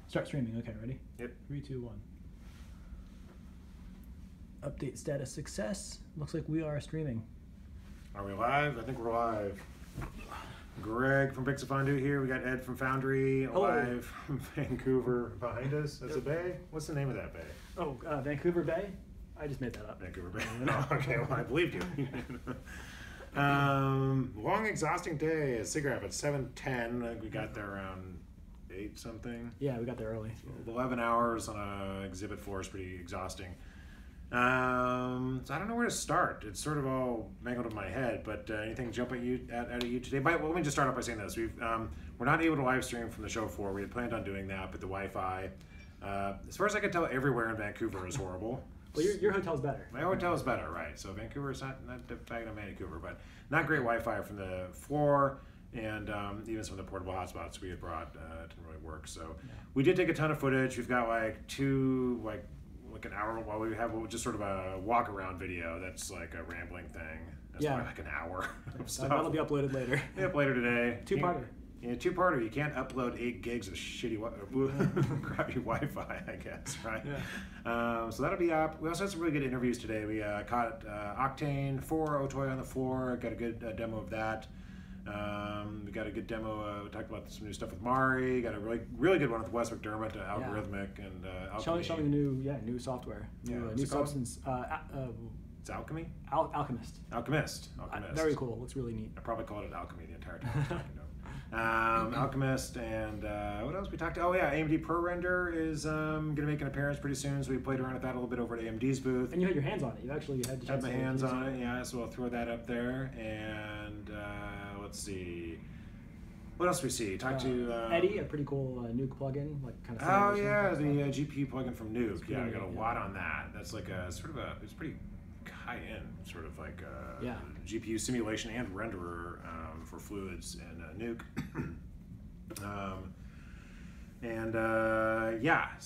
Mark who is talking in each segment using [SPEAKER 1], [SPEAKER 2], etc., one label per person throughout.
[SPEAKER 1] Start streaming. Okay, ready?
[SPEAKER 2] Yep.
[SPEAKER 1] 3, 2, 1. Update status success. Looks like we are streaming.
[SPEAKER 2] Are we live? I think we're live. Greg from Fondue here. We got Ed from Foundry live from Vancouver behind us. That's a bay? What's the name of that bay?
[SPEAKER 1] Oh, Vancouver Bay? I just made that up.
[SPEAKER 2] Vancouver Bay. Oh, okay, well, I believed you. Long, exhausting day at Siggraph at 7:10. We got there around 8 something.
[SPEAKER 1] Yeah, we got there early.
[SPEAKER 2] 11 hours on a exhibit floor is pretty exhausting. So I don't know where to start. It's sort of all mangled in my head, but anything jump at you out of you today? Well, let me just start off by saying this. We're not able to live stream from the show floor. We had planned on doing that, but the Wi-Fi, as far as I can tell, everywhere in Vancouver is horrible.
[SPEAKER 1] Well, your hotel's better.
[SPEAKER 2] My hotel is better, right? So Vancouver is not bagging on Vancouver, but not great Wi-Fi from the floor, and even some of the portable hotspots we had brought didn't really work. So we did take a ton of footage. We've got like an hour while we have just sort of a walk around video that's like a rambling thing. That's probably like an hour of stuff.
[SPEAKER 1] That'll be uploaded later.
[SPEAKER 2] Yep, later today.
[SPEAKER 1] Two-parter.
[SPEAKER 2] Yeah, two-parter. You can't upload 8 gigs of shitty crappy Wi-Fi, I guess, right? Yeah. So that'll be up. We also had some really good interviews today. We caught Octane 4 Otoy on the floor. Got a good demo of that. We got a good demo. We talked about some new stuff with Mari. Got a really good one with Wes McDermott, Algorithmic, and Alchemy.
[SPEAKER 1] Showing new software, new substance.
[SPEAKER 2] It's Alchemy?
[SPEAKER 1] Alchemist.
[SPEAKER 2] Alchemist.
[SPEAKER 1] Very cool. Looks really neat.
[SPEAKER 2] I probably called it Alchemy the entire time I was talking to him. Alchemist, and what else we talked about? Oh yeah, AMD ProRender is going to make an appearance pretty soon, so we played around with that a little bit over at AMD's booth.
[SPEAKER 1] And you had your hands on it. You actually had the chance
[SPEAKER 2] to have my hands on it, yeah, so I'll throw that up there. And let's see. What else we see? Talk to
[SPEAKER 1] Eddie, a pretty cool Nuke plugin, like kind of.
[SPEAKER 2] Oh yeah, the GPU plugin from Nuke. Yeah, I got a lot on that. That's like a sort of it's pretty high end, sort of like GPU simulation and renderer for fluids and Nuke.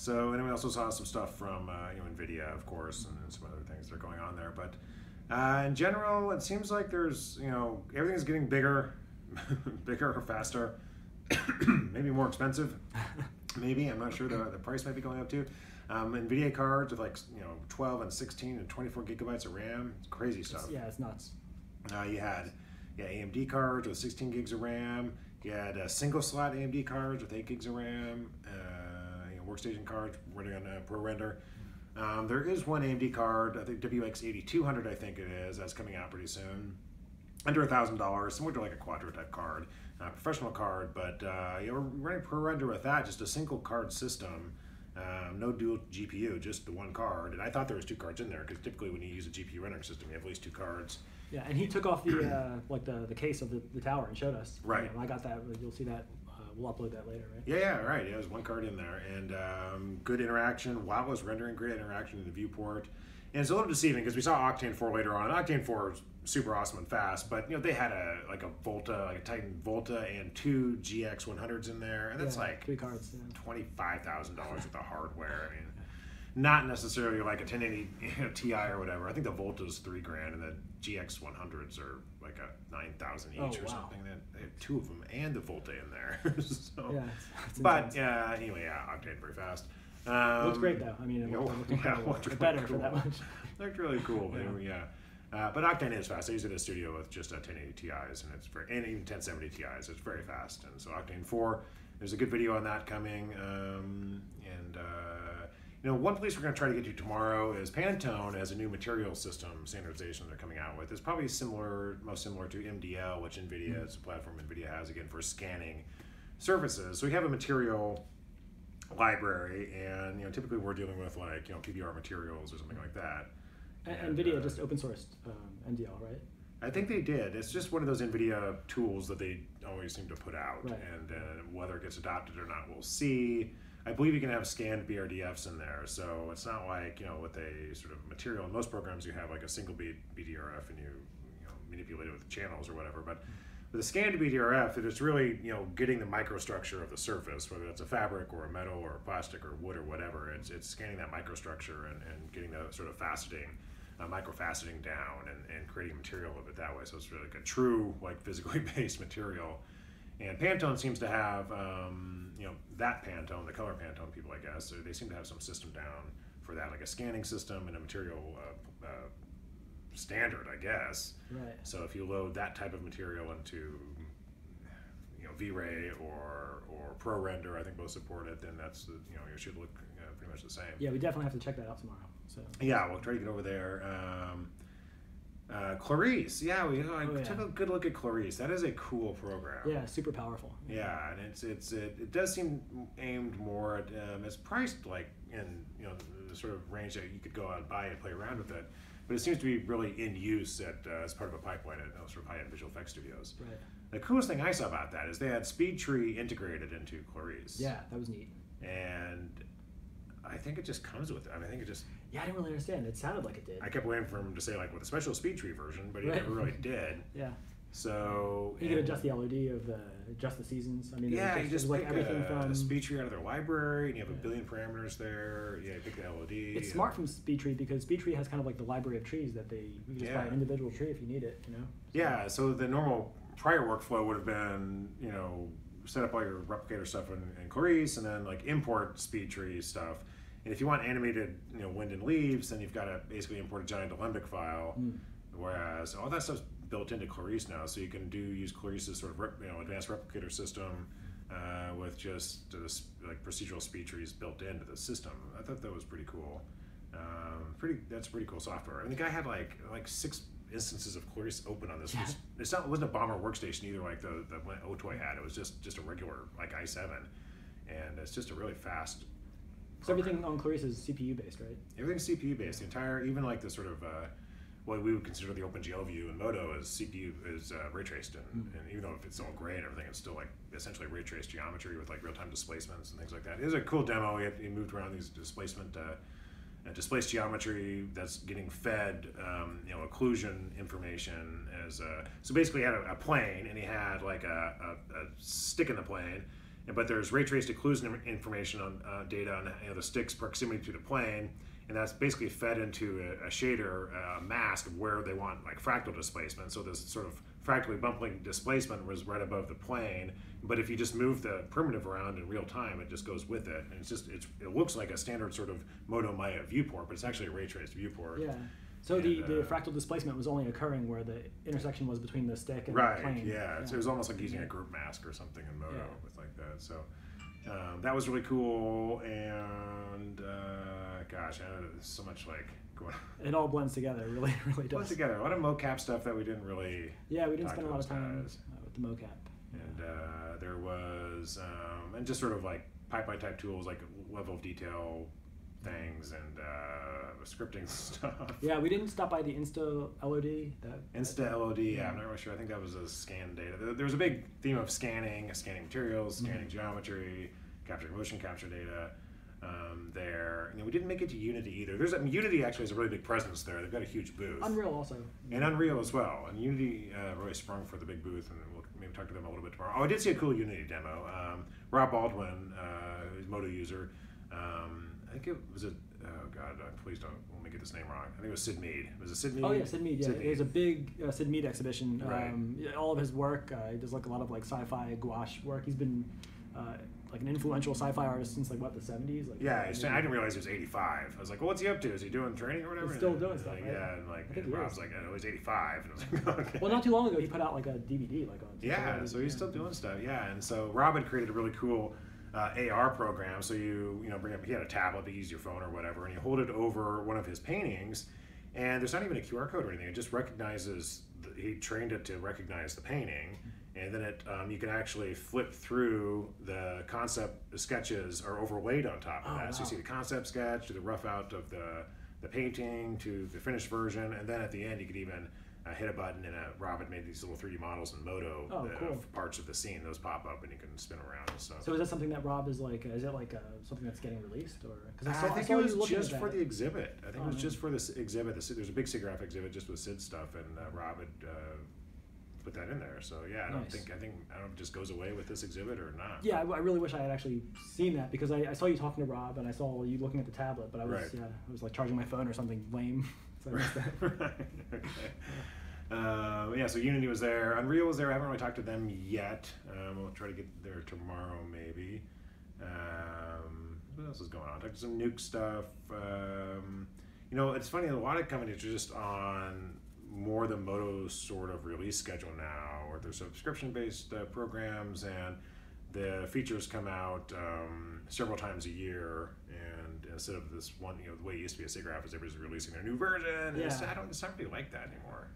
[SPEAKER 2] So and we also saw some stuff from NVIDIA, of course, and some other things that are going on there. But in general, it seems like there's everything's getting bigger. Bigger or faster, maybe more expensive. Maybe, I'm not sure. The price might be going up too. NVIDIA cards with like 12 and 16 and 24 gigabytes of RAM. It's crazy stuff.
[SPEAKER 1] It's nuts.
[SPEAKER 2] You had AMD cards with 16 gigs of RAM. You had single slot AMD cards with 8 gigs of RAM. Workstation cards running on ProRender. There is one AMD card, I think WX8200, I think it is. That's coming out pretty soon. Under $1,000, similar to like a Quadro type card, professional card, but we're running ProRender with that, just a single card system, no dual GPU, just the one card. And I thought there was 2 cards in there because typically when you use a GPU rendering system, you have at least 2 cards.
[SPEAKER 1] Yeah, and he took off the the case of the tower and showed us.
[SPEAKER 2] Right.
[SPEAKER 1] I got that. You'll see that. We'll upload that later, right?
[SPEAKER 2] Yeah, right. Yeah, there's 1 card in there, and good interaction. While it was rendering, great interaction in the viewport. And it's a little deceiving because we saw Octane 4 later on. And Octane 4 is super awesome and fast, but they had a Titan Volta and 2 GX 100s in there, and that's like
[SPEAKER 1] 3 cards,
[SPEAKER 2] $25,000 worth of hardware. I mean, not necessarily like a 1080 Ti or whatever. I think the Volta's $3,000, and the GX 100s are like a 9,000 each or something. They have 2 of them and the Volta in there. So, yeah, anyway, Octane very fast.
[SPEAKER 1] Looks great though. I mean, it looked really better cool. For that much.
[SPEAKER 2] Looked really cool. But Octane is fast. I use it in a studio with just 1080 Ti's, and and even 1070 Ti's. It's very fast. And so Octane 4, there's a good video on that coming. One place we're going to try to get to tomorrow is Pantone has a new material system standardization they're coming out with. It's probably most similar to MDL, which NVIDIA is a platform NVIDIA has again for scanning surfaces. So we have a material library, and typically we're dealing with like PBR materials or something like that.
[SPEAKER 1] And NVIDIA just open sourced MDL, right?
[SPEAKER 2] I think they did. It's just one of those NVIDIA tools that they always seem to put out,
[SPEAKER 1] right.
[SPEAKER 2] And whether it gets adopted or not, we'll see. I believe you can have scanned BRDFs in there, so it's not like with a sort of material. In most programs, you have like a single beat BDRF, and you manipulate it with channels or whatever. But with a scanned BDRF, it is really getting the microstructure of the surface, whether it's a fabric or a metal or a plastic or wood or whatever. It's scanning that microstructure and getting the sort of faceting. Microfaceting down and creating material of it that way. So it's really like a true like physically based material. And Pantone seems to have that Pantone, the color Pantone people, I guess, so they seem to have some system down for that, like a scanning system and a material standard, I guess.
[SPEAKER 1] Right.
[SPEAKER 2] So if you load that type of material into V-Ray or ProRender, I think both support it, then that's it should look pretty much the same.
[SPEAKER 1] Yeah, we definitely have to check that out tomorrow. So
[SPEAKER 2] yeah, we'll try to get over there. Clarice, took a good look at Clarice. That is a cool program.
[SPEAKER 1] Yeah, super powerful.
[SPEAKER 2] Yeah, and it does seem aimed more at it's priced like in the sort of range that you could go out and buy and play around with it, but it seems to be really in use as part of a pipeline at sort of high-end visual effects studios.
[SPEAKER 1] Right.
[SPEAKER 2] The coolest thing I saw about that is they had SpeedTree integrated into Clarice.
[SPEAKER 1] Yeah, that was neat.
[SPEAKER 2] And I think it just comes with it. I mean, I think it just.
[SPEAKER 1] Yeah, I didn't really understand. It sounded like it did.
[SPEAKER 2] I kept waiting for him to say like with a special SpeedTree version, but he never really did.
[SPEAKER 1] Yeah.
[SPEAKER 2] So
[SPEAKER 1] you could adjust the LOD adjust the seasons. I mean,
[SPEAKER 2] yeah, you just
[SPEAKER 1] like everything from
[SPEAKER 2] SpeedTree out of their library, and you have a billion parameters there. Yeah, you pick the LOD.
[SPEAKER 1] It's smart from SpeedTree because SpeedTree has kind of like the library of trees that you can just buy an individual tree if you need it.
[SPEAKER 2] Yeah. So the normal prior workflow would have been set up all your replicator stuff in Clarice, and then like import SpeedTree stuff. And if you want animated, wind and leaves, then you've got to basically import a giant Alembic file. Whereas all that stuff's built into Clarice now, so you can use Clarice's sort of advanced replicator system with just like procedural speed trees built into the system. I thought that was pretty cool. That's pretty cool software. I mean, the guy had like 6 instances of Clarice open on this. Yeah. It wasn't a Bomber workstation either, like the Otoy had. It was just a regular like i7, and it's just a really fast.
[SPEAKER 1] So everything on Clarice is CPU based, right?
[SPEAKER 2] Everything's CPU based. The entire, even like the sort of what we would consider the OpenGL view in Modo is CPU is ray traced, and even though if it's all gray and everything, it's still like essentially ray traced geometry with like real time displacements and things like that. It was a cool demo. He moved around these displaced geometry that's getting fed occlusion information as so basically he had a plane, and he had like a stick in the plane. But there's ray traced occlusion information on data on the stick's proximity to the plane, and that's basically fed into a shader mask of where they want like fractal displacement. So this sort of fractally bumping displacement was right above the plane, but if you just move the primitive around in real time, it just goes with it, and it looks like a standard sort of Modo Maya viewport, but it's actually a ray traced viewport.
[SPEAKER 1] Yeah. So the fractal displacement was only occurring where the intersection was between the stick and the plane.
[SPEAKER 2] Yeah. So it was almost like using a group mask or something in Modo with like that. So that was really cool, and gosh, there's so much like going on.
[SPEAKER 1] It all blends together, really does.
[SPEAKER 2] Blends together. A lot of mocap stuff that we didn't really.
[SPEAKER 1] Yeah, we didn't spend a lot of time with the mocap.
[SPEAKER 2] And there was, and just sort of like pipeline type tools like level of detail things and scripting stuff. Yeah,
[SPEAKER 1] we didn't stop by the Insta LOD.
[SPEAKER 2] Insta LOD, I'm not really sure. I think that was a scan data. There was a big theme of scanning materials, scanning geometry, capturing motion capture data. There, we didn't make it to Unity either. Unity actually has a really big presence there. They've got a huge booth.
[SPEAKER 1] Unreal also.
[SPEAKER 2] And Unreal as well. And Unity really sprung for the big booth, and we'll maybe talk to them a little bit tomorrow. Oh, I did see a cool Unity demo. Rob Baldwin, who's a Modo user. I think it was please don't let me get this name wrong. I think it was Sid Mead. Was it Sid Mead?
[SPEAKER 1] Oh yeah, Sid Mead. Yeah, it was a big Sid Mead exhibition.
[SPEAKER 2] Right.
[SPEAKER 1] All of his work, he does like a lot of like sci-fi gouache work. He's been like an influential sci-fi artist since like what, the 70s? Like,
[SPEAKER 2] yeah, I didn't realize he was 85. I was like, well, what's he up to? Is he doing training or whatever?
[SPEAKER 1] He's still doing stuff.
[SPEAKER 2] Like,
[SPEAKER 1] right?
[SPEAKER 2] Yeah, and like Rob's like, I know he's 85, and I was like, okay.
[SPEAKER 1] Well, not too long ago, he put out like a DVD, like on.
[SPEAKER 2] Yeah, so he's still doing stuff. Yeah, and so Rob had created a really cool AR program. So you bring up, he had a tablet, but you use your phone or whatever, and you hold it over one of his paintings, and there's not even a QR code or anything. It just recognizes. He trained it to recognize the painting. And then you can actually flip through the concept sketches are overlaid on top of that. Wow. So you see the concept sketch to the rough out of the painting to the finished version, and then at the end you could even hit a button, and Rob had made these little 3D models in Modo of parts of the scene. Those pop up and you can spin around. So is
[SPEAKER 1] that something that Rob is like? Is it like something that's getting released, or?
[SPEAKER 2] I think it was just for the exhibit. I think it was just for this exhibit. There's a big Siggraph exhibit just with Sid stuff, and Rob had. Put that in there, so yeah, I don't know if it just goes away with this exhibit or not.
[SPEAKER 1] Yeah, I really wish I had actually seen that, because I saw you talking to Rob and I saw you looking at the tablet, but I was like charging my phone or something lame, so I missed that.
[SPEAKER 2] Right. Okay. So Unity was there, Unreal was there. I haven't really talked to them yet. We'll try to get there tomorrow maybe. else is going on? Talked to some Nuke stuff. You know, it's funny. A lot of companies are just on more the Moto sort of release schedule now, or they're subscription-based programs, and the features come out several times a year. And instead of this one, you know, the way it used to be a Siggraph is everybody's releasing their new version. And
[SPEAKER 1] Yeah.
[SPEAKER 2] it's not really like that anymore.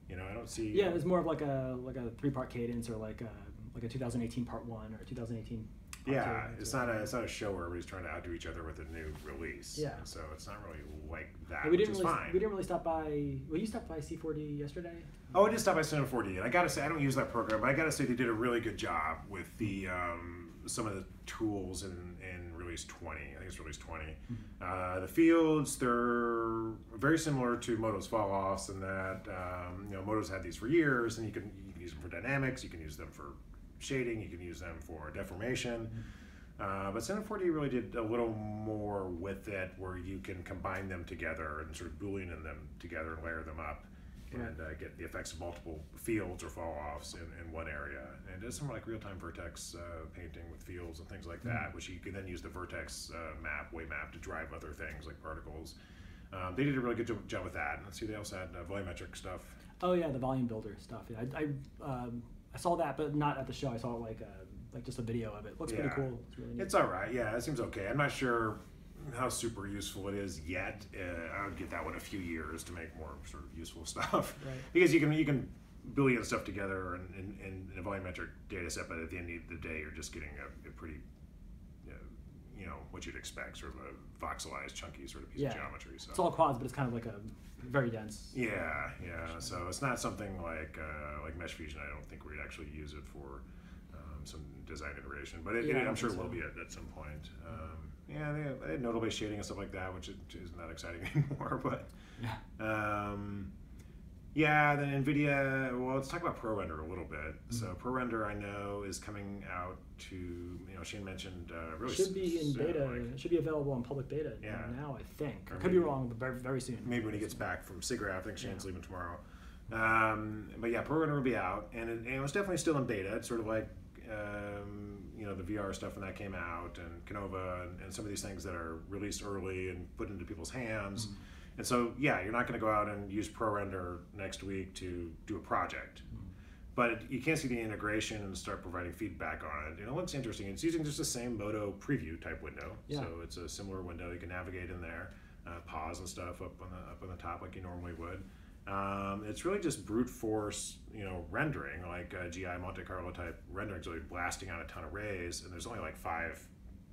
[SPEAKER 2] You know, I don't see.
[SPEAKER 1] Yeah, it's more of like a 3-part cadence, or like a 2018 part 1 or 2018.
[SPEAKER 2] Yeah, it's not a show where everybody's trying to outdo each other with a new release.
[SPEAKER 1] Yeah.
[SPEAKER 2] So it's not really like that,
[SPEAKER 1] We
[SPEAKER 2] which
[SPEAKER 1] didn't
[SPEAKER 2] is
[SPEAKER 1] really,
[SPEAKER 2] fine.
[SPEAKER 1] We didn't really stop by. Well, you stopped by C4D yesterday.
[SPEAKER 2] Oh, I did stop by Cinema 4D, and I gotta say, I don't use that program, but I gotta say they did a really good job with the some of the tools in release 20. I think it's release 20. The fields, they're very similar to Moto's fall-offs in that you know, Moto's had these for years, and you can use them for dynamics, you can use them for shading, you can use them for deformation. But Cinema 4D really did a little more with it, where you can combine them together and sort of Boolean them together and layer them up, and get the effects of multiple fields or fall-offs in one area. And it does some like real-time vertex painting with fields and things like that, which you can then use the vertex weight map to drive other things like particles. They did a really good job with that. And let's see, they also had volumetric stuff.
[SPEAKER 1] Oh yeah, the volume builder stuff. Yeah, I saw that, but not at the show. I saw like just a video of it. Looks pretty cool. It's really neat.
[SPEAKER 2] It's all right. Yeah, it seems okay. I'm not sure how super useful it is yet. I would give that one a few years to make more sort of useful stuff.
[SPEAKER 1] Right.
[SPEAKER 2] Because you can Boolean stuff together in a volumetric data set, but at the end of the day, you're just getting a pretty, you know, what you'd expect, sort of a voxelized, chunky sort of piece of geometry. So
[SPEAKER 1] it's all quads, but it's kind of like a very dense.
[SPEAKER 2] Yeah. So it's not something like Mesh Fusion. I don't think we'd actually use it for some design iteration, but I'm sure it will be at some point. Yeah, they had nodal-based shading and stuff like that, which isn't that exciting anymore. But yeah, then NVIDIA. Well, let's talk about ProRender a little bit. So ProRender, I know, is coming out to, you know, Shane mentioned really
[SPEAKER 1] should be in
[SPEAKER 2] soon,
[SPEAKER 1] beta.
[SPEAKER 2] like,
[SPEAKER 1] it should be available in public beta now, I think. I could be wrong, but very, very soon.
[SPEAKER 2] Maybe when he gets back from Siggraph. I think Shane's leaving tomorrow. But yeah, ProRender will be out, and it was definitely still in beta. It's sort of like you know, the VR stuff when that came out, and Canova, and some of these things that are released early and put into people's hands. And so, yeah, you're not going to go out and use ProRender next week to do a project. But you can see the integration and start providing feedback on it. And it looks interesting. It's using just the same Moto preview type window.
[SPEAKER 1] Yeah.
[SPEAKER 2] So it's a similar window. You can navigate in there, pause and stuff up on the top like you normally would. It's really just brute force, you know, rendering, like GI Monte Carlo type rendering, so you're blasting out a ton of rays, and there's only like 5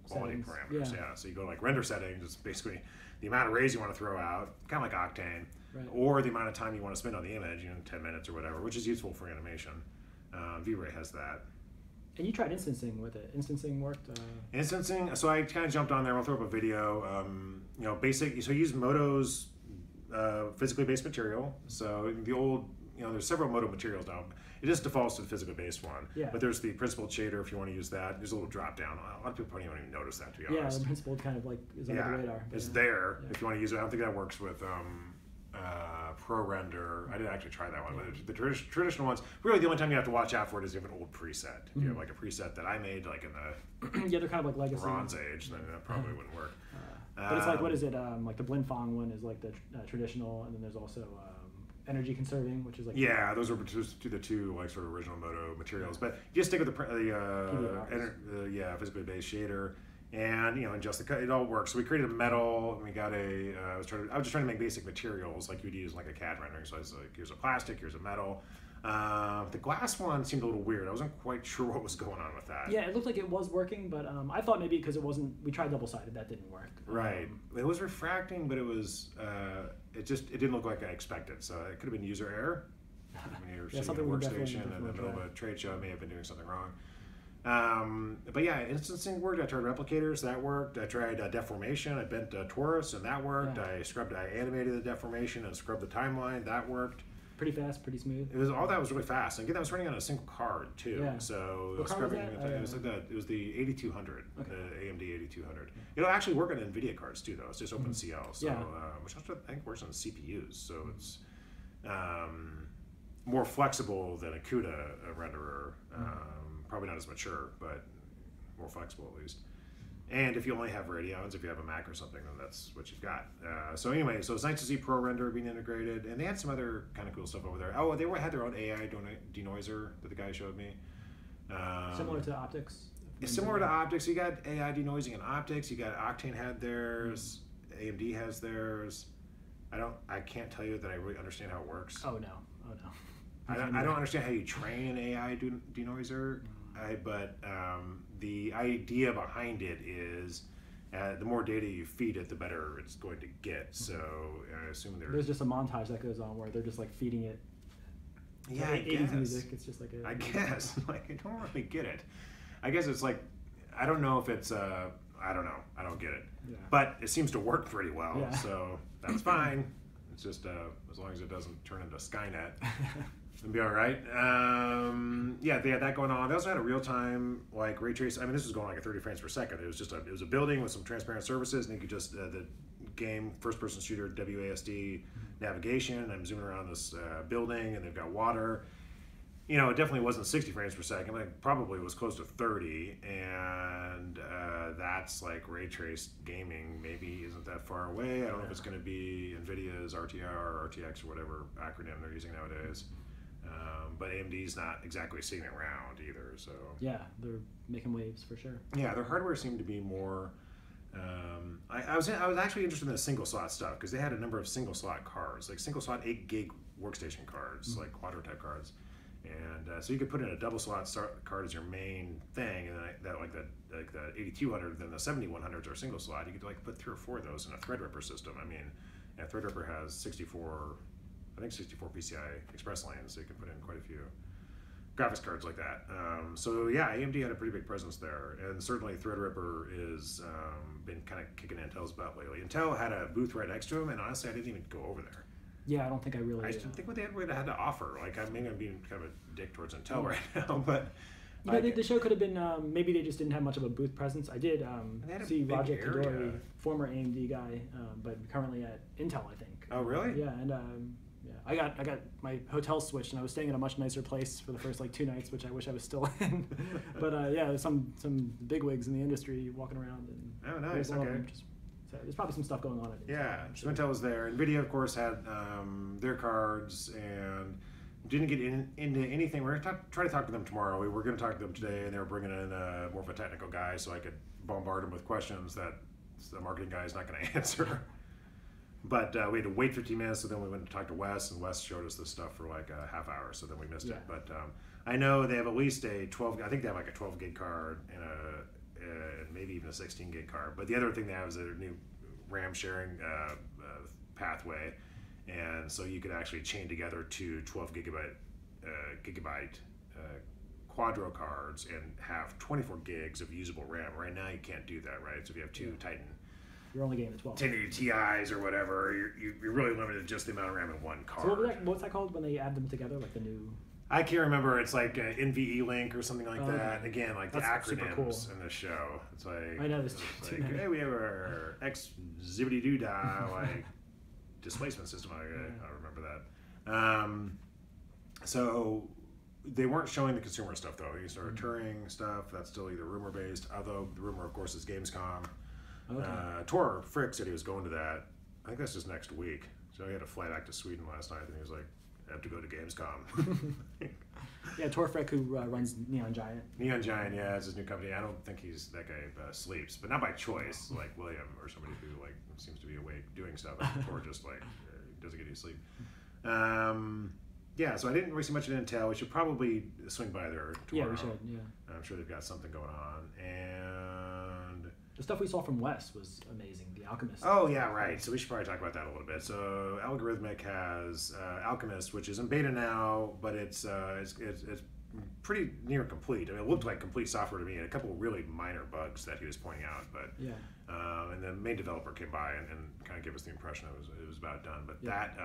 [SPEAKER 2] quality parameters. Yeah. So you go like render settings, it's basically the amount of rays you want to throw out, kind of like Octane, or the amount of time you want to spend on the image, you know, 10 minutes or whatever, which is useful for animation. V-Ray has that.
[SPEAKER 1] And you tried instancing with it. Instancing worked?
[SPEAKER 2] Instancing, so I kind of jumped on there. I'll throw up a video. You know, basic, so you use Moto's physically based material. So the old, you know, there's several Moto materials now. It just defaults to the physically based one.
[SPEAKER 1] Yeah.
[SPEAKER 2] But there's the principled shader if you want to use that. There's a little drop down. A lot of people probably don't even notice that, to be honest.
[SPEAKER 1] Yeah, the principled kind of like is under the radar.
[SPEAKER 2] It's there if you want to use it. I don't think that works with ProRender. I didn't actually try that one, but the traditional ones, really the only time you have to watch out for it is if you have an old preset. If you have like a preset that I made like in the
[SPEAKER 1] yeah, they're kind of like legacy.
[SPEAKER 2] Bronze Age, then that probably wouldn't work.
[SPEAKER 1] But it's like, what is it? Like the Blindfong one is like the traditional, and then there's also energy conserving, which is like
[SPEAKER 2] those are the two like sort of original Moto materials. But you just stick with the physically based shader, and you know, adjust the cut. It all works. So we created a metal, and we got a. I was just trying to make basic materials like you'd use like a CAD rendering. So I was like, here's a plastic, here's a metal. The glass one seemed a little weird. I wasn't quite sure what was going on with that.
[SPEAKER 1] Yeah, it looked like it was working, but I thought maybe because it wasn't. We tried double-sided, that didn't work.
[SPEAKER 2] Right. It was refracting, but it was. It didn't look like I expected. So it could have been user error. When you're sitting at a workstation in the middle of a trade show, I may have been doing something wrong. But yeah, instancing worked. I tried replicators, that worked. I tried deformation. I bent torus, and that worked. Yeah. I animated the deformation and scrubbed the timeline. That worked.
[SPEAKER 1] Pretty fast, pretty smooth.
[SPEAKER 2] It was all that was really fast. And again, that was running on a single card too.
[SPEAKER 1] Yeah.
[SPEAKER 2] So
[SPEAKER 1] what card was that?
[SPEAKER 2] It was the 8200, the AMD 8200. It'll actually work on NVIDIA cards too, though. It's just OpenCL, so which I think works on CPUs. So it's more flexible than a CUDA renderer. Probably not as mature, but more flexible at least. And if you only have Radeons, if you have a Mac or something, then that's what you've got. So anyway, so it's nice to see Pro Render being integrated, and they had some other kind of cool stuff over there. Oh, they had their own AI denoiser that the guy showed me.
[SPEAKER 1] Similar to optics.
[SPEAKER 2] Similar to optics, you got AI denoising in optics. You got Octane had theirs. AMD has theirs. I can't tell you that I really understand how it works.
[SPEAKER 1] Oh no.
[SPEAKER 2] I don't understand how you train an AI denoiser. But the idea behind it is the more data you feed it, the better it's going to get. So I assume
[SPEAKER 1] there's just a montage that goes on where they're just like feeding it.
[SPEAKER 2] Yeah, I guess.
[SPEAKER 1] Music. It's just like
[SPEAKER 2] I guess. Like, I don't really get it. I guess it's like, I don't know if it's I don't know. I don't get it. Yeah. But it seems to work pretty well. Yeah. So that's fine. It's just as long as it doesn't turn into Skynet. And be all right. Yeah, they had that going on. They also had a real-time like ray trace. I mean, this was going like at 30 frames per second. It was just it was a building with some transparent surfaces, and you could just the game first-person shooter WASD navigation. I'm zooming around this building, and they've got water. You know, it definitely wasn't 60 frames per second. It probably was close to 30, and that's like ray trace gaming. Maybe isn't that far away. I don't know if it's going to be NVIDIA's RTR or RTX or whatever acronym they're using nowadays. But AMD's not exactly seeing it around either, so...
[SPEAKER 1] Yeah, they're making waves for sure.
[SPEAKER 2] Yeah, their hardware seemed to be more... I was actually interested in the single slot stuff, because they had a number of single slot cards, like single slot 8 gig workstation cards, like quadro type cards. And so you could put in a double slot card as your main thing, and then the 8200, then the 7100s are single slot. You could like put 3 or 4 of those in a Threadripper system. I mean, yeah, Threadripper has 64 PCI Express lanes, so you can put in quite a few graphics cards like that. So yeah, AMD had a pretty big presence there, and certainly Threadripper is been kind of kicking Intel's butt lately. Intel had a booth right next to them, and honestly, I didn't even go over there.
[SPEAKER 1] Yeah, I don't think I really...
[SPEAKER 2] I didn't think what they had to offer. Like, I mean, I'm being kind of a dick towards Intel right now, but...
[SPEAKER 1] You know, the show could have been, maybe they just didn't have much of a booth presence. I did see Rajat Kadori, former AMD guy, but currently at Intel, I think.
[SPEAKER 2] Oh, really?
[SPEAKER 1] Yeah, and I got my hotel switched, and I was staying in a much nicer place for the first like 2 nights, which I wish I was still in. But yeah, there's some bigwigs in the industry walking around. And
[SPEAKER 2] oh, nice. Okay.
[SPEAKER 1] So there's probably some stuff going on.
[SPEAKER 2] Yeah, so Intel was there. NVIDIA, of course, had their cards and didn't get into anything. We're going to try to talk to them tomorrow. We were going to talk to them today, and they were bringing in more of a technical guy so I could bombard him with questions that the marketing guy is not going to answer. But we had to wait 15 minutes, so then we went to talk to Wes, and Wes showed us this stuff for like a half hour, so then we missed it. But I know they have at least a 12, I think they have like a 12 gig card and maybe even a 16 gig card. But the other thing they have is their new RAM sharing pathway, and so you could actually chain together 2 12 gigabyte quadro cards and have 24 gigs of usable RAM. Right now you can't do that, right? So if you have 2 Titan,
[SPEAKER 1] you're only getting the 12.
[SPEAKER 2] 1080 Ti's or whatever, you're really limited to just the amount of RAM in one card.
[SPEAKER 1] So what's that called when they add them together, like the new...
[SPEAKER 2] I can't remember. It's like NVE Link or something like that. Again, like that's the acronyms cool. In the show. It's like... I know, there's like, hey, we have our X zibbity doo dah like displacement system. I remember that. So they weren't showing the consumer stuff, though. You started Turing stuff. That's still either rumor-based, although the rumor, of course, is Gamescom. Okay. Tor Frick said he was going to that. I think that's just next week. So he had to fly back to Sweden last night, and he was like, I have to go to Gamescom.
[SPEAKER 1] Yeah, Tor Frick, who runs Neon Giant.
[SPEAKER 2] Neon Giant, yeah, it's his new company. I don't think that guy sleeps, but not by choice, like William or somebody who like seems to be awake doing stuff. Tor just like doesn't get any sleep. Yeah, so I didn't really see much of Intel. We should probably swing by there tomorrow.
[SPEAKER 1] Yeah, we should. Yeah,
[SPEAKER 2] I'm sure they've got something going on, and
[SPEAKER 1] the stuff we saw from Wes was amazing. The Alchemist.
[SPEAKER 2] Oh yeah, right. So we should probably talk about that a little bit. So Algorithmic has Alchemist, which is in beta now, but it's pretty near complete. I mean, it looked like complete software to me, and a couple of really minor bugs that he was pointing out. But
[SPEAKER 1] yeah.
[SPEAKER 2] And the main developer came by and kind of gave us the impression it was about done. But that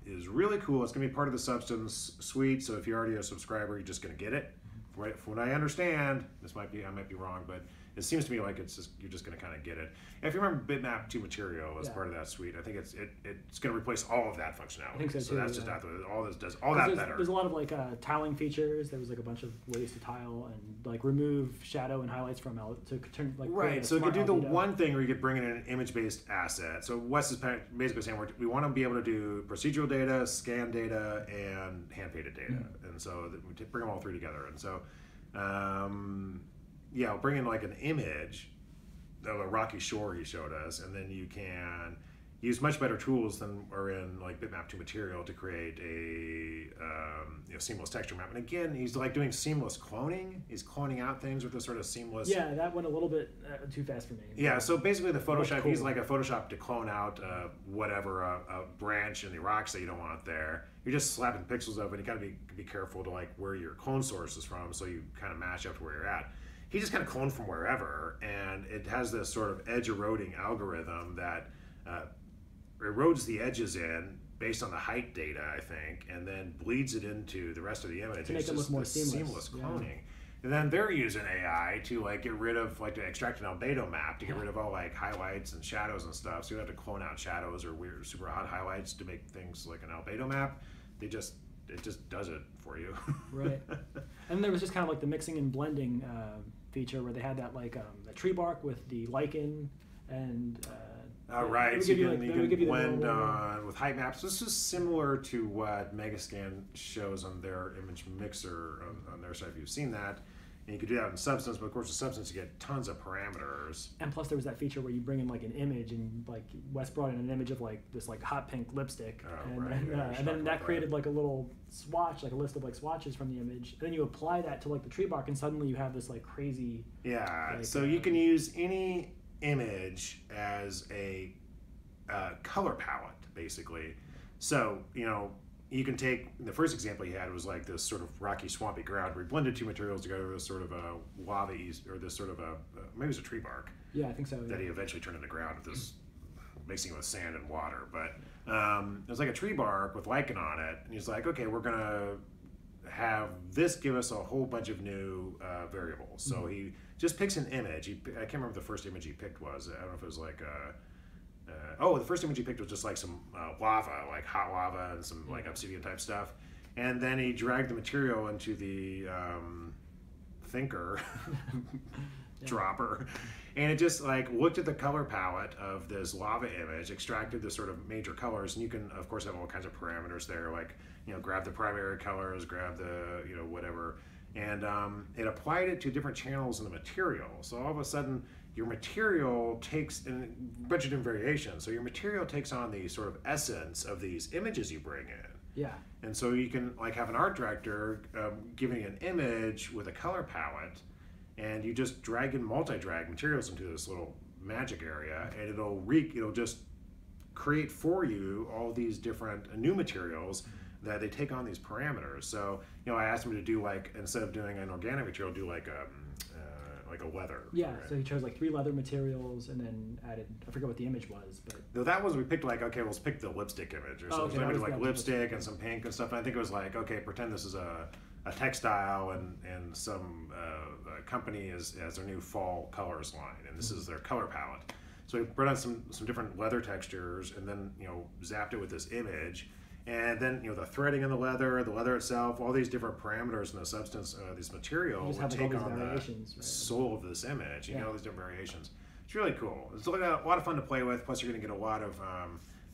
[SPEAKER 2] is really cool. It's going to be part of the Substance suite. So if you're already a subscriber, you're just going to get it. From what I understand, I might be wrong, but it seems to me like you're just going to kind of get it. And if you remember bitmap to material as part of that suite, I think it's going to replace all of that functionality.
[SPEAKER 1] I think so too.
[SPEAKER 2] That's just out there. All this does all that better.
[SPEAKER 1] There's a lot of like tiling features. There was like a bunch of ways to tile and like remove shadow and highlights from to turn like
[SPEAKER 2] right. So you could do the one thing where you could bring in an image-based asset. So Wes is basically saying we want to be able to do procedural data, scan data, and hand-painted data, and so we bring them all three together. And so yeah, I'll bring in like an image of a rocky shore he showed us, and then you can use much better tools than are in like bitmap to material to create a seamless texture map. And again, he's like doing seamless cloning. He's cloning out things with this sort of seamless.
[SPEAKER 1] Yeah, that went a little bit too fast for me.
[SPEAKER 2] Yeah, so basically the Photoshop, cool. He's like a Photoshop to clone out whatever a branch in the rocks that you don't want there. You're just slapping pixels of it. You got to be careful to like where your clone source is from, so you kind of match up to where you're at. He just kind of cloned from wherever, and it has this sort of edge eroding algorithm that erodes the edges in based on the height data, I think, and then bleeds it into the rest of the image.
[SPEAKER 1] To make it look more
[SPEAKER 2] seamless cloning. Yeah. And then they're using AI to like get rid of to extract an albedo map to get rid of all like highlights and shadows and stuff. So you don't have to clone out shadows or weird super odd highlights to make things like an albedo map. It just does it for you.
[SPEAKER 1] Right. And there was just kind of like the mixing and blending feature where they had that like the tree bark with the lichen and
[SPEAKER 2] right, so you can blend on with height maps. This is similar to what Megascan shows on their image mixer on their site if you've seen that. And you could do that in Substance, but of course in Substance you get tons of parameters.
[SPEAKER 1] And plus there was that feature where you bring in like an image, and like Wes brought in an image of like this like hot pink lipstick, and then that created like a little swatch, like a list of like swatches from the image. And then you apply that to like the tree bark, and suddenly you have this like crazy.
[SPEAKER 2] Yeah. Like, so you can use any image as a color palette, basically. So you can take the first example he had was like this sort of rocky, swampy ground where he blended two materials together, this sort of a lava or this sort of maybe it was a tree bark.
[SPEAKER 1] Yeah, I think so.
[SPEAKER 2] That he eventually turned into ground with this mixing it with sand and water. But it was like a tree bark with lichen on it, and he's like, okay, we're gonna have this give us a whole bunch of new variables. So he just picks an image. I can't remember what the first image he picked was. I don't know if it was like the first image he picked was just like some lava, like hot lava and some like obsidian type stuff. And then he dragged the material into the thinker dropper, and it just like looked at the color palette of this lava image, extracted the sort of major colors, and you can of course have all kinds of parameters there, like grab the primary colors, grab the whatever, and it applied it to different channels in the material. So all of a sudden your material takes in a bunch of different variations. So your material takes on the sort of essence of these images you bring in.
[SPEAKER 1] Yeah. And
[SPEAKER 2] so you can like have an art director giving an image with a color palette, and you just drag and multi-drag materials into this little magic area, and it'll just create for you all these different new materials that they take on these parameters. So I asked him to do like, instead of doing an organic material, do like a leather.
[SPEAKER 1] Yeah, so he chose like 3 leather materials and then added, I forget what the image was, but
[SPEAKER 2] no, that was, we picked like, okay, let's pick the lipstick image or something. So we did like lipstick and some pink and stuff. And I think it was like, okay, pretend this is a textile and some company has their new fall colors line, and this is their color palette. So we brought on some different leather textures, and then zapped it with this image. And then the threading on the leather itself, all these different parameters in the substance of this material would take on the soul of this image. All these different variations. It's really cool. It's a lot of fun to play with. Plus, you're going to get a lot of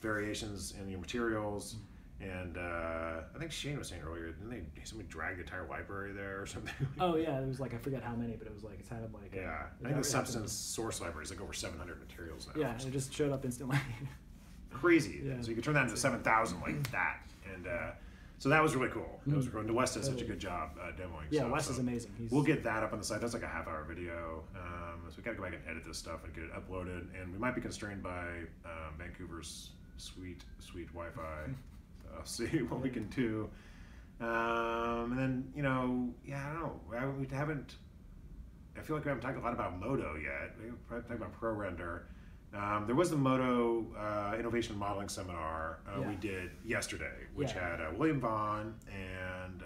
[SPEAKER 2] variations in your materials. And I think Shane was saying earlier, didn't somebody drag the entire library there or something?
[SPEAKER 1] Oh yeah, it was like, I forget how many, but it was like, it sounded like
[SPEAKER 2] I think the substance source library is like over 700 materials now.
[SPEAKER 1] Yeah, it just showed up instantly.
[SPEAKER 2] Crazy. Yeah. So you could turn that into 7,000 like that, and so that was really cool. That was cool. And Wes did such a good job demoing.
[SPEAKER 1] Yeah, Wes is amazing.
[SPEAKER 2] We'll get that up on the site. That's like a half-hour video. So we got to go back and edit this stuff and get it uploaded. And we might be constrained by Vancouver's sweet Wi-Fi. So I'll see what we can do. And then I don't know. We haven't. I feel like we haven't talked a lot about Modo yet. We probably talked about ProRender. There was the Modo Innovation Modeling Seminar we did yesterday, which had William Vaughn and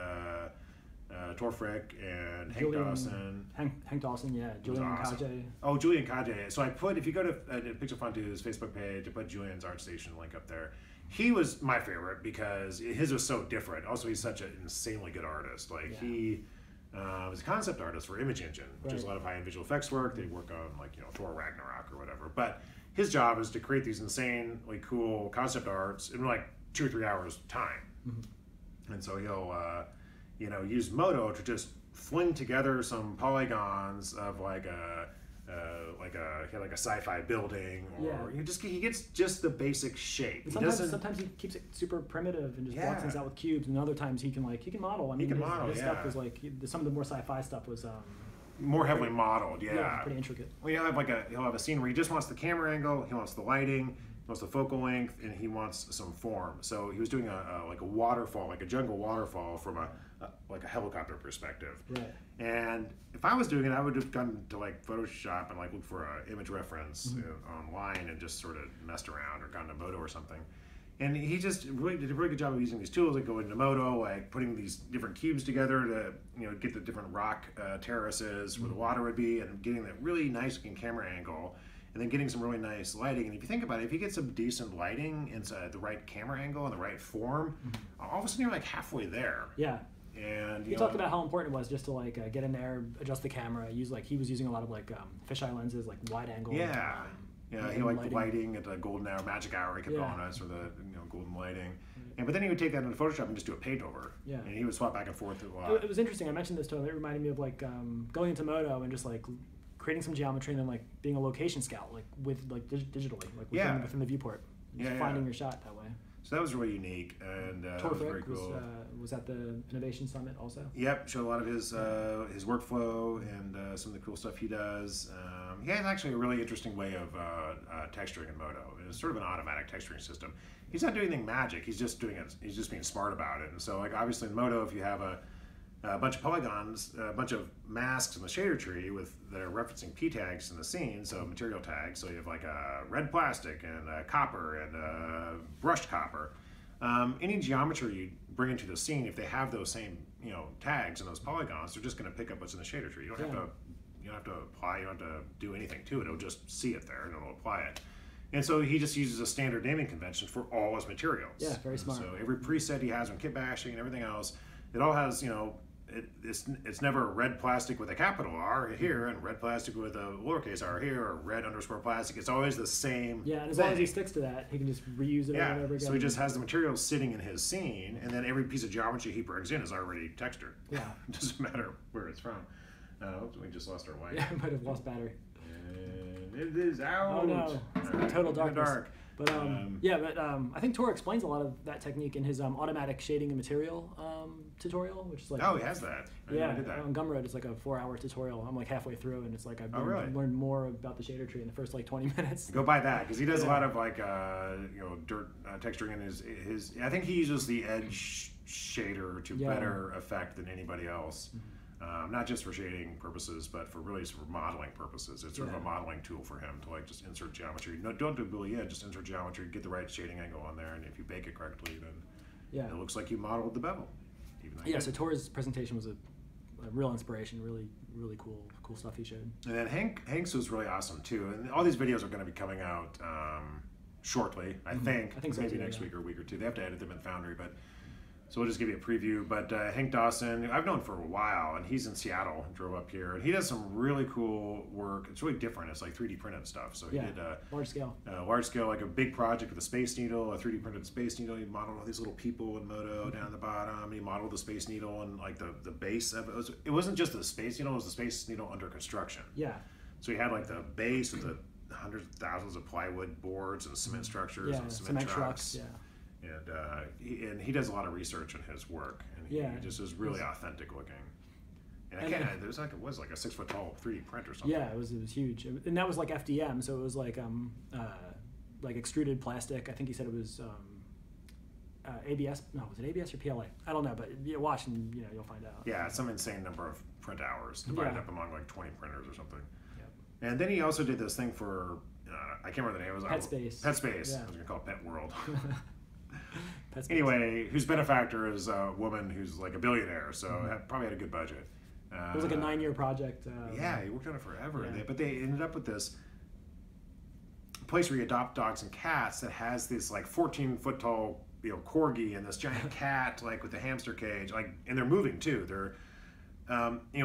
[SPEAKER 2] Tor Frick and Hank Dawson.
[SPEAKER 1] Hank Dawson, yeah. Julian
[SPEAKER 2] awesome.
[SPEAKER 1] Kage.
[SPEAKER 2] Oh, Julian Kage. So I put, if you go to Pixel Fondue's Facebook page, I put Julian's ArtStation link up there. He was my favorite because his was so different. Also, he's such an insanely good artist. Like he was a concept artist for Image Engine, which is a lot of high-end visual effects work. They work on like Thor Ragnarok or whatever. But his job is to create these insanely cool concept arts in like 2 or 3 hours time. And so he'll use Modo to just fling together some polygons of like a sci-fi building, or he gets just the basic shape.
[SPEAKER 1] Sometimes he keeps it super primitive and just blocks things out with cubes, and other times he can model. I mean, his stuff was like some of the more sci-fi stuff was
[SPEAKER 2] more heavily modeled. Yeah,
[SPEAKER 1] pretty intricate.
[SPEAKER 2] Well, he'll have a scene where he just wants the camera angle, he wants the lighting, he wants the focal length, and he wants some form. So he was doing a waterfall, like a jungle waterfall from a helicopter perspective.
[SPEAKER 1] Right.
[SPEAKER 2] And if I was doing it, I would have gone to like Photoshop and like look for an image reference online and just sort of messed around, or gone to Modo or something. And he just really did a really good job of using these tools, like going into Modo, like putting these different cubes together to get the different rock terraces where the water would be, and getting that really nice looking camera angle, and then getting some really nice lighting. And if you think about it, if you get some decent lighting inside the right camera angle and the right form, all of a sudden you're like halfway there.
[SPEAKER 1] Yeah.
[SPEAKER 2] And
[SPEAKER 1] he talked about how important it was just to like get in there, adjust the camera, use he was using a lot of like fisheye lenses, like wide angle.
[SPEAKER 2] Yeah. He liked lighting at the golden hour, magic hour. He kept on us for the golden lighting. But then he would take that into Photoshop and just do a paint over. Yeah. And he would swap back and forth a lot.
[SPEAKER 1] It was interesting. I mentioned this to him. It reminded me of like going into Modo and just like creating some geometry, and then like being a location scout, like with like digitally, like within the viewport, just finding your shot that way.
[SPEAKER 2] So that was really unique, and that was very cool.
[SPEAKER 1] Was at the Innovation Summit also.
[SPEAKER 2] Yep, showed a lot of his workflow and some of the cool stuff he does. He has actually a really interesting way of texturing in Modo. It's sort of an automatic texturing system. He's not doing anything magic. He's just doing it. He's just being smart about it. And so, like obviously in Modo, if you have a bunch of polygons, a bunch of masks in the shader tree that are referencing P tags in the scene, so material tags. So you have like a red plastic and a copper and a brushed copper. Any geometry you bring into the scene, if they have those same tags and those polygons, they're just going to pick up what's in the shader tree. You don't have to apply. You don't have to do anything to it. It'll just see it there and it'll apply it. And so he just uses a standard naming convention for all his materials.
[SPEAKER 1] Yeah, very smart.
[SPEAKER 2] So every preset he has on kit bashing and everything else, it all has it's never red plastic with a capital R here and red plastic with a lowercase r here, or red underscore plastic. It's always the same.
[SPEAKER 1] Yeah, and as long as he sticks to that, he can just reuse it over and over again.
[SPEAKER 2] So he just has the materials sitting in his scene, and then every piece of geometry he brings in is already textured.
[SPEAKER 1] Yeah.
[SPEAKER 2] It doesn't matter where it's from. We just lost our light.
[SPEAKER 1] Yeah, might have lost battery.
[SPEAKER 2] And it is out.
[SPEAKER 1] Oh no, it's total darkness. But I think Tor explains a lot of that technique in his automatic shading and material tutorial, which is like
[SPEAKER 2] he has that. I did that.
[SPEAKER 1] On Gumroad, it's like a 4-hour tutorial. I'm like halfway through, and it's like I've learned more about the shader tree in the first like 20 minutes.
[SPEAKER 2] Go buy that because he does a lot of like dirt texturing in his. I think he uses the edge shader to better effect than anybody else. Not just for shading purposes, but for really sort of modeling purposes. It's sort of a modeling tool for him to like just insert geometry. No, don't do Boolean, just insert geometry, get the right shading angle on there, and if you bake it correctly, then it looks like you modeled the bevel.
[SPEAKER 1] So Tor's presentation was a real inspiration. Really, really cool stuff he showed.
[SPEAKER 2] And then Hank's was really awesome too. And all these videos are going to be coming out shortly, I think so maybe next week or a week or two. They have to edit them in Foundry, but. So we'll just give you a preview, but Hank Dawson, I've known for a while, and he's in Seattle, drove up here, and he does some really cool work. It's really different. It's like 3D printed stuff. So he did
[SPEAKER 1] large scale,
[SPEAKER 2] like a big project with a Space Needle, a 3D printed Space Needle. He modeled all these little people in Modo down the bottom. He modeled the Space Needle and like the base of it. It wasn't just the Space Needle; it was the Space Needle under construction.
[SPEAKER 1] Yeah.
[SPEAKER 2] So he had like the base with the hundreds of thousands of plywood boards and cement structures and cement trucks. And he does a lot of research in his work, and he just is really authentic looking. And it was like a 6 foot tall 3D print or something.
[SPEAKER 1] Yeah, it was huge, and that was like FDM, so it was like extruded plastic. I think he said it was ABS. No, was it ABS or PLA? I don't know, but watch and you'll find out.
[SPEAKER 2] Yeah, it's some insane number of print hours divided up among like 20 printers or something. Yep. And then he also did this thing for I can't remember the name. It was
[SPEAKER 1] Pet Space.
[SPEAKER 2] Pet Space. Yeah. I was gonna call it Pet World. Anyway, whose benefactor is a woman who's like a billionaire, so probably had a good budget.
[SPEAKER 1] It was like a 9-year project.
[SPEAKER 2] Yeah, he worked on it forever. But they ended up with this place where you adopt dogs and cats that has this like 14-foot tall corgi and this giant cat like with the hamster cage, like, and they're moving too. They're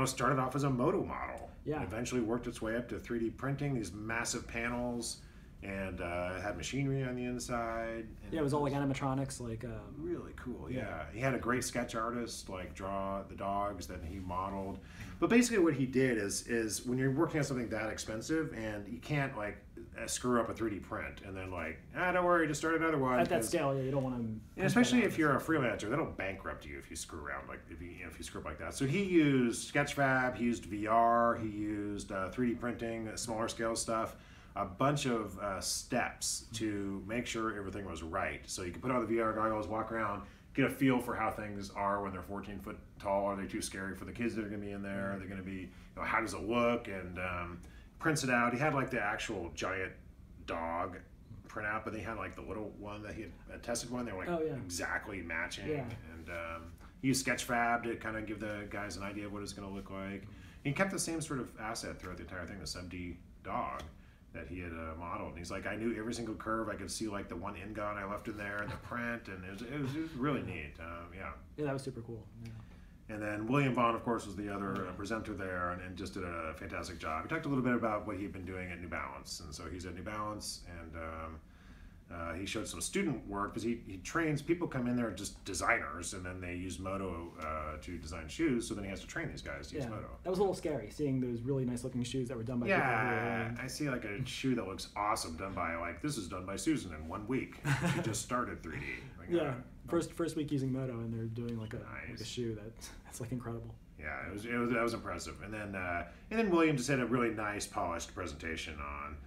[SPEAKER 2] started off as a moto model.
[SPEAKER 1] Yeah.
[SPEAKER 2] Eventually worked its way up to 3D printing these massive panels, and it had machinery on the inside. And
[SPEAKER 1] it was all like animatronics, like
[SPEAKER 2] really cool. Yeah, he had a great sketch artist like draw the dogs that he modeled. But basically, what he did is when you're working on something that expensive and you can't like screw up a 3D print and then like don't worry, just start another one.
[SPEAKER 1] At that scale, you don't want to.
[SPEAKER 2] And especially if you're a freelancer, that'll bankrupt you if you screw around like if you screw up like that. So he used Sketchfab, he used VR, he used 3D printing, smaller scale stuff. A bunch of steps to make sure everything was right. So you can put on the VR goggles, walk around, get a feel for how things are when they're 14 foot tall. Are they too scary for the kids that are going to be in there? Are they going to be, how does it look? And prints it out. He had like the actual giant dog printout, but he had like the little one that he had tested one. They were like exactly matching. Yeah. And he used Sketchfab to kind of give the guys an idea of what it's going to look like. He kept the same sort of asset throughout the entire thing, the 7D dog that he had modeled. And he's like, I knew every single curve. I could see like the one end gun I left in there and the print, and it was really neat.
[SPEAKER 1] Yeah, that was super cool. Yeah.
[SPEAKER 2] And then William Vaughn, of course, was the other presenter there, and just did a fantastic job. He talked a little bit about what he'd been doing at New Balance, and so he's at New Balance, and he showed some student work because he trains people. Come in there just designers, and then they use Moto to design shoes. So then he has to train these guys to use Moto.
[SPEAKER 1] That was a little scary, seeing those really nice looking shoes that were done by people.
[SPEAKER 2] Yeah, I see like a shoe that looks awesome done by like this is done by Susan in 1 week. She just started 3D. Like,
[SPEAKER 1] first week using Moto, and they're doing like a shoe that's like incredible.
[SPEAKER 2] Yeah, that was impressive. And then William just had a really nice polished presentation on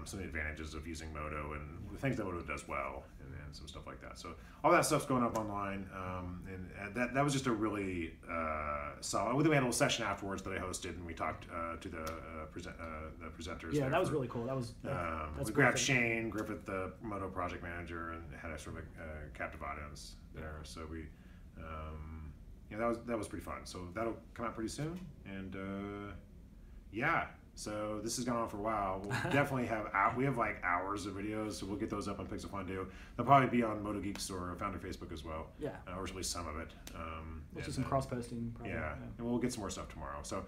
[SPEAKER 2] some of the advantages of using Moto and the things that Moto does well, and some stuff like that. So all that stuff's going up online, and that was just a really solid. We had a little session afterwards that I hosted, and we talked to the presenters.
[SPEAKER 1] Yeah, that was really cool. That was
[SPEAKER 2] we grabbed Shane Griffith, the Moto project manager, and had a sort of a captive audience there. So we. That was pretty fun. So that'll come out pretty soon, and so this has gone on for a while. We'll definitely we have like hours of videos, so we'll get those up on Pixel Fondue. They'll probably be on Moto Geeks or Founder Facebook as well.
[SPEAKER 1] Yeah,
[SPEAKER 2] or at least some of it.
[SPEAKER 1] We'll do some cross posting.
[SPEAKER 2] Yeah, and we'll get some more stuff tomorrow. So.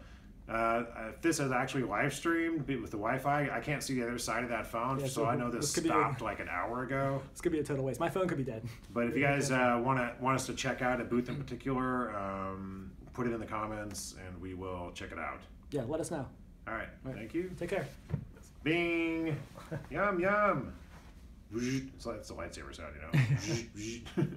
[SPEAKER 2] If this is actually live streamed with the Wi-Fi, I can't see the other side of that phone, so I know this stopped like an hour ago.
[SPEAKER 1] This could be a total waste. My phone could be dead.
[SPEAKER 2] But if you guys want us to check out a booth in particular, put it in the comments and we will check it out.
[SPEAKER 1] Yeah, let us know.
[SPEAKER 2] All right. Thank you.
[SPEAKER 1] Take care.
[SPEAKER 2] Bing. Yum, yum. It's a lightsaber sound, you know.